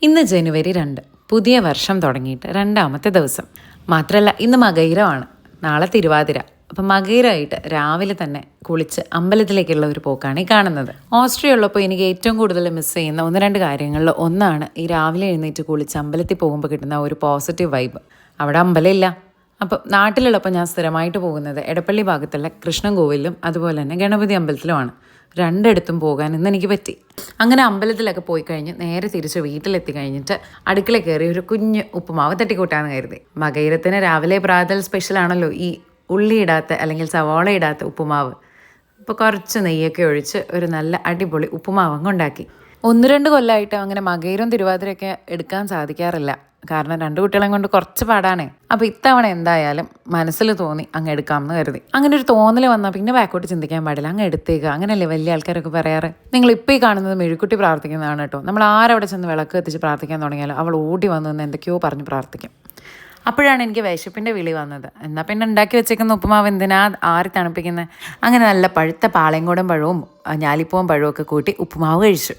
ഇന്ന് ജനുവരി 2, പുതിയ വർഷം തുടങ്ങിയിട്ട് രണ്ടാമത്തെ ദിവസം. മാത്രമല്ല ഇന്ന് മകയിരമാണ്, നാളെ തിരുവാതിര. അപ്പം മകയിരമായിട്ട് രാവിലെ തന്നെ കുളിച്ച് അമ്പലത്തിലേക്കുള്ള ഒരു പോക്കാണ് ഈ കാണുന്നത്. ഓസ്ട്രിയ ഉള്ളപ്പോൾ എനിക്ക് ഏറ്റവും കൂടുതൽ മിസ് ചെയ്യുന്ന ഒന്ന് രണ്ട് കാര്യങ്ങളിൽ ഒന്നാണ് ഈ രാവിലെ എഴുന്നേറ്റ് കുളിച്ച് അമ്പലത്തിൽ പോകുമ്പോൾ കിട്ടുന്ന ഒരു പോസിറ്റീവ് വൈബ്. അവിടെ അമ്പലമില്ല. അപ്പം നാട്ടിലുള്ളപ്പോൾ ഞാൻ സ്ഥിരമായിട്ട് പോകുന്നത് എടപ്പള്ളി ഭാഗത്തുള്ള കൃഷ്ണൻകോവിലും അതുപോലെ തന്നെ ഗണപതി അമ്പലത്തിലുമാണ്. രണ്ടിടത്തും പോകാൻ ഇന്ന് എനിക്ക് പറ്റി. അങ്ങനെ അമ്പലത്തിലൊക്കെ പോയി കഴിഞ്ഞ് നേരെ തിരിച്ച് വീട്ടിലെത്തി കഴിഞ്ഞിട്ട് അടുക്കള കയറി ഒരു കുഞ്ഞ് ഉപ്പുമാവ് തട്ടിക്കൂട്ടാന്ന് കരുതി. മകയിരത്തിന് രാവിലെ പ്രാതൽ സ്പെഷ്യലാണല്ലോ ഈ ഉള്ളി ഇടാത്ത അല്ലെങ്കിൽ സവാള ഇടാത്ത ഉപ്പുമാവ്. അപ്പോൾ കുറച്ച് നെയ്യൊക്കെ ഒഴിച്ച് ഒരു നല്ല അടിപൊളി ഉപ്പുമാവ് അങ്ങ് ഉണ്ടാക്കി. 1-2 കൊല്ലമായിട്ട് അങ്ങനെ മകയിരം തിരുവാതിരയൊക്കെ എടുക്കാൻ സാധിക്കാറില്ല. കാരണം 2 കുട്ടികളെയും കൊണ്ട് കുറച്ച് പാടാണേ. അപ്പോൾ ഇത്തവണ എന്തായാലും മനസ്സിൽ തോന്നി അങ്ങ് എടുക്കാമെന്ന് കരുതി. അങ്ങനെ ഒരു തോന്നൽ വന്നാൽ പിന്നെ ബാക്കോട്ട് ചിന്തിക്കാൻ പാടില്ല, അങ്ങ് എടുത്തേക്കുക. അങ്ങനെയല്ലേ വലിയ ആൾക്കാരൊക്കെ പറയാറ്. നിങ്ങൾ ഇപ്പോൾ ഈ കാണുന്നത് മെഴുക്കുട്ടി പ്രാർത്ഥിക്കുന്നതാണ് കേട്ടോ. നമ്മൾ ആരവിടെ ചെന്ന് വിളക്ക് എത്തിച്ച് പ്രാർത്ഥിക്കാൻ തുടങ്ങിയാലും അവൾ ഓടി വന്നു നിന്ന് എന്തൊക്കെയോ പറഞ്ഞ് പ്രാർത്ഥിക്കും. അപ്പോഴാണ് എനിക്ക് വിശപ്പിൻ്റെ വിളി വന്നത്. എന്നാൽ പിന്നെ ഉണ്ടാക്കി വെച്ചേക്കുന്ന ഉപ്പുമാവ് എന്തിനാ ആറി തണുപ്പിക്കുന്നത്. അങ്ങനെ നല്ല പഴുത്ത പാളയംകോടൻ പഴവും ഞാലിപ്പൂവും പഴവും ഒക്കെ കൂട്ടി ഉപ്പുമാവ് കഴിച്ചു.